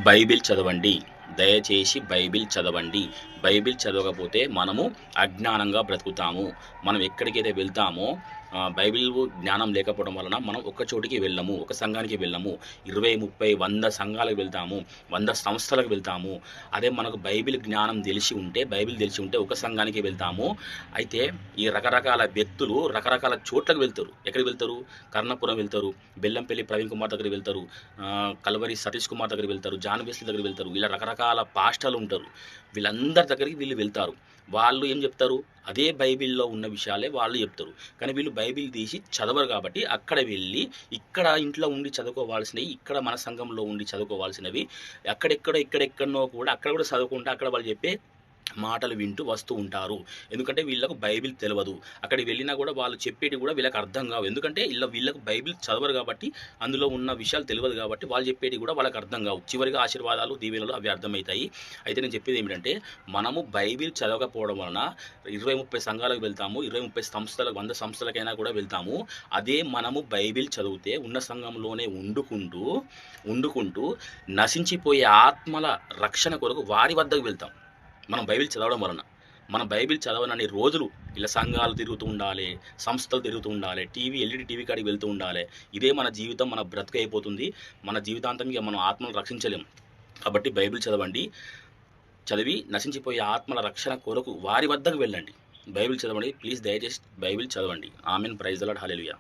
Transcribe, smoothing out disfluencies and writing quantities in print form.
Bible చదవండి. దయచేసి Bible చదవండి. బైబిల్ చదవకపోతే మనము అజ్ఞానంగా బ్రతుకుతాము. మనం ఎక్కడికైతే వెళ్తామో బైబిల్ జ్ఞానం లేకపోవడం వలన మనం ఒక చోటికి వెళ్ళము. ఒక సంఘానికి వెళ్ళము. 20, 30, 100 సంఘాలకు వెళ్తాము. 100 సంస్థలకు వెళ్తాము. అదే మనకు బైబిల్ జ్ఞానం బైబిల్ తెలిసి ఉంటే ఒక సంఘానికి వెళ్తాము. అయితే ఈ రకరకాల వ్యక్తులు రకరకాల చోట్లకు వెళ్తారు. ఎక్కడికి వెళ్తారు? కర్ణపురం వెళ్తారు. బెల్లంపల్లి ప్రవీణ్ కుమార్ దగ్గరికి వెళ్తారు. కల్వరి సతీష్ కుమార్ దగ్గరికి వెళ్తారు. జాన్ వెస్లీ దగ్గరికి వెళ్తారు. ఇలా రకరకాల పాస్టర్లు ఉంటారు. వీళ్ళందరి దగ్గరికి వీళ్ళు వెళ్తారు. వాళ్ళు ఏం చెప్తారు? అదే బైబిల్లో ఉన్న విషయాలే వాళ్ళు చెప్తారు. కానీ వీళ్ళు బైబిల్ తీసి చదవరు కాబట్టి అక్కడ వెళ్ళి ఇక్కడ ఇంట్లో ఉండి చదువుకోవాల్సినవి, ఇక్కడ మన సంఘంలో ఉండి చదువుకోవాల్సినవి ఎక్కడెక్కడో కూడా అక్కడ కూడా చదువుకుంటే అక్కడ వాళ్ళు చెప్పే మాటలు వింటూ వస్తూ ఉంటారు. ఎందుకంటే వీళ్ళకు బైబిల్ తెలియదు. అక్కడికి వెళ్ళినా కూడా వాళ్ళు చెప్పేటి కూడా వీళ్ళకి అర్థం కావు. ఎందుకంటే వీళ్ళకు బైబిల్ చదవరు కాబట్టి, అందులో ఉన్న విషయాలు తెలియదు కాబట్టి వాళ్ళు చెప్పేటి కూడా వాళ్ళకి అర్థం కావు. చివరిగా ఆశీర్వాదాలు, దీవెనలు అవి అర్థమవుతాయి. అయితే నేను చెప్పేది ఏమిటంటే, మనము బైబిల్ చదవకపోవడం వలన 20, 30 సంఘాలకు వెళ్తాము. 20, 30 సంస్థలకు, 100 సంస్థలకైనా కూడా వెళ్తాము. అదే మనము బైబిల్ చదివితే ఉన్న సంఘంలోనే ఉండుకుంటూ నశించిపోయే ఆత్మల రక్షణ కొరకు వారి వద్దకు వెళ్తాం. మనం బైబిల్ చదవడం వలన. మనం బైబిల్ చదవనన్ని రోజులు ఇలా సంఘాలు తిరుగుతూ ఉండాలి, సంస్థలు తిరుగుతూ ఉండాలి, ఎల్ఈడి టీవీ కాడికి వెళ్తూ ఉండాలి. ఇదే మన జీవితం, మన బ్రతుకు అయిపోతుంది. మన జీవితాంతం ఇక మనం ఆత్మను రక్షించలేం. కాబట్టి బైబిల్ చదవండి. చదివి నశించిపోయే ఆత్మల రక్షణ కొరకు వారి వద్దకు వెళ్ళండి. బైబిల్ చదవండి. ప్లీజ్ దయచేసి బైబిల్ చదవండి. Amen. Praise the Lord. Hallelujah.